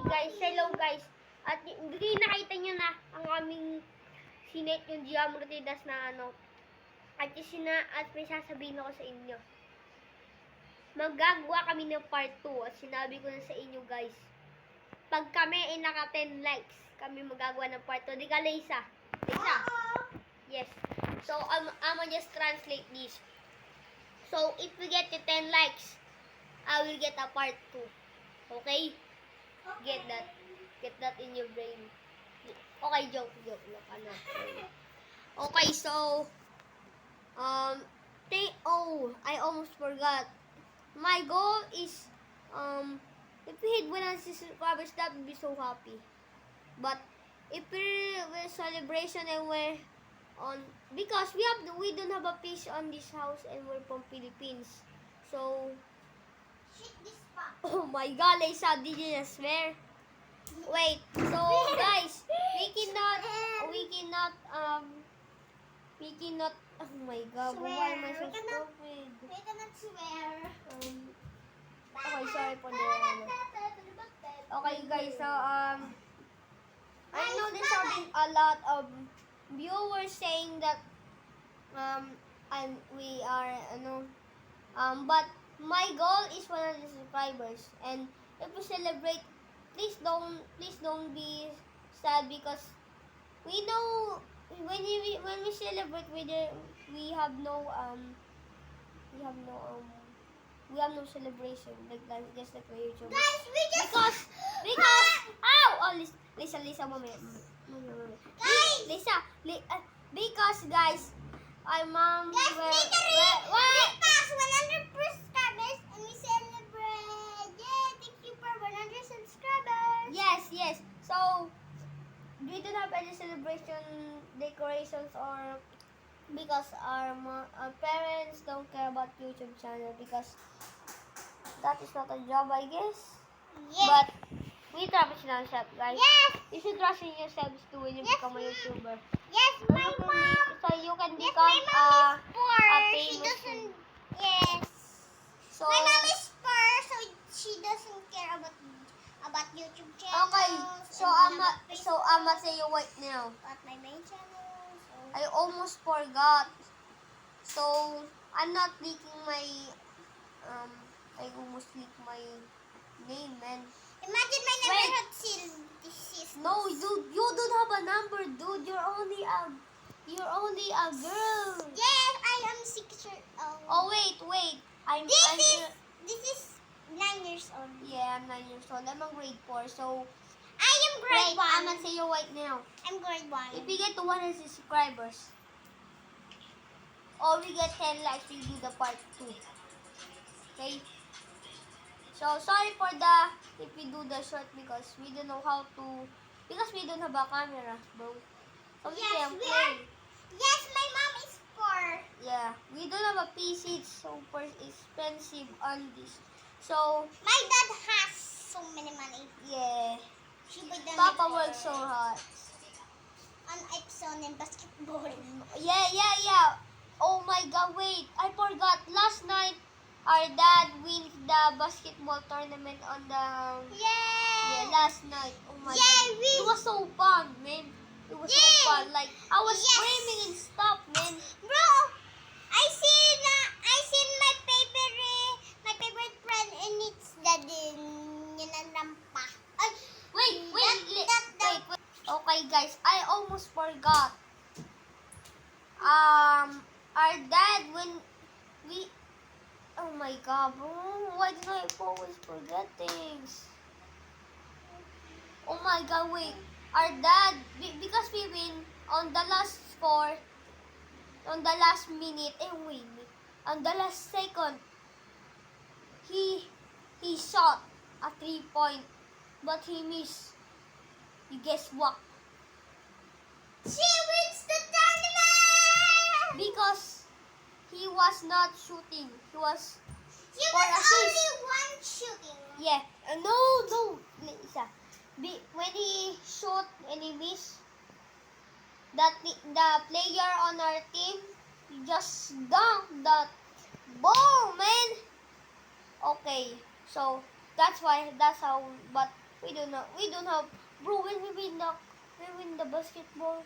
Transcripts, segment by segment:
guys, hello guys. At hindi nakita nyo na ang aming sinate yung geometry das na ano. At may sasabihin ako sa inyo. Magagawa kami ng part 2 at sinabi ko na sa inyo guys. Pag kami ay naka 10 likes, kami magagawa ng part 2. Di ka, Lisa? Lisa? Yes. So, I'm just translate this. So, if we get to 10 likes, I will get a part 2. Okay? Get that in your brain. Okay, joke. Ano? Okay, so I almost forgot. My goal is if we hit 100 subscribers, that would be so happy. But if we're celebration and we're on, because we don't have a piece on this house and we're from Philippines, so Shit this spot. oh my God, Lisa, did you just swear? Wait, so guys, we cannot, oh my God, why am I so stupid? We cannot swear. Okay, sorry for the, okay guys, so, I know there's having a lot of viewers saying that, we are, but my goal is 100 subscribers, and if we celebrate, please don't be sad, because we know when we celebrate we have no celebration like that, just like my YouTube. Guys, we just Because ow! Oh, Lisa, mommy. Guys! Because guys, Guys, we pass 100 subscribers and we celebrate. Yeah, thank you for 100 subscribers. Yes. So we don't have any celebration decorations, or because our parents don't care about YouTube channel, because that is not a job, I guess. Yes. But we trust in ourselves, guys. Yes. You should trust in yourselves too when you Yes, become a YouTuber. Yes, my mom. So you can Yes, become my mom is poor. a She famous doesn't. Yes. So My mom is poor, so she doesn't care about YouTube channels. okay. So and I'ma about Facebook, say you right now. about my main channel. So. I almost forgot. So I'm not leaking my I almost leaked my name, man. Imagine my Wait. neighborhood disease. No, you don't have a number, dude. You're only a girl. Yes, I am 6 years old. Oh wait. This is 9 years old. Yeah, I'm 9 years old. I'm in grade 4. So I am grade wait, 1. I'm gonna say you right now. I'm grade 1. If we get to 100 subscribers, or we get 10 likes, we do the part 2. Okay? So sorry for if we do the short, because we don't know how to, because we don't have a camera, bro. So we can't play. Yes, my mom is poor. Yeah, we don't have a PC. It's super expensive on this. So My dad has so many money. yeah, She would donate Papa for works so hard. on Epson and basketball. Yeah. Oh my God, wait, I forgot. Last night, our dad wins the basketball tournament on the Yay! last night. Oh my Yeah, God, it was so fun, man. It was so Yeah. fun. Like I was Yes. screaming and stuff, man. Bro, I seen my favorite friend, and it's yun ang rampa. Ay, Wait. that. Okay, guys, I almost forgot. Our dad, when we, oh my God, bro, why do I always forget things? Oh my God, wait, our dad, because we win on the last score, on the last minute, on the last second, he shot a 3-point, but he missed. You guess what? She wins the tournament! Because he was not shooting. He was She for was assist. only one shooting. Yeah. No, Lisa. When he shot and he missed, the player on our team just dunked that ball, man. Okay, so that's how. But We don't have. Bro, when we win the basketball,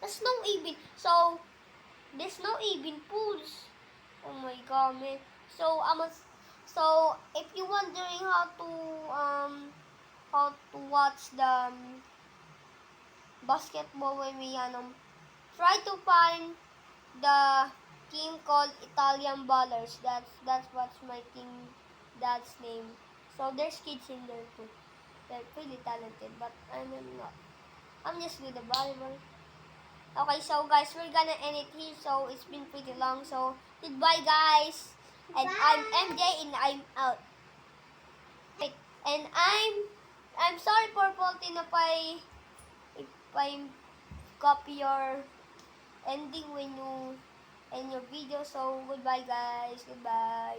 there's no even. So there's no even pools. Oh my god, man. So so if you wondering how to watch the basketball when we try to find the team called Italian Ballers. That's what's my team dad's name. So there's kids in there too. They're pretty talented, but I'm not. I'm just good at volleyball. Okay, so guys, we're gonna end it here. So it's been pretty long. So goodbye, guys. And I'm MJ, and I'm out. Wait, and I'm sorry for faulting if I copy your ending when you end your video. So goodbye, guys. Goodbye.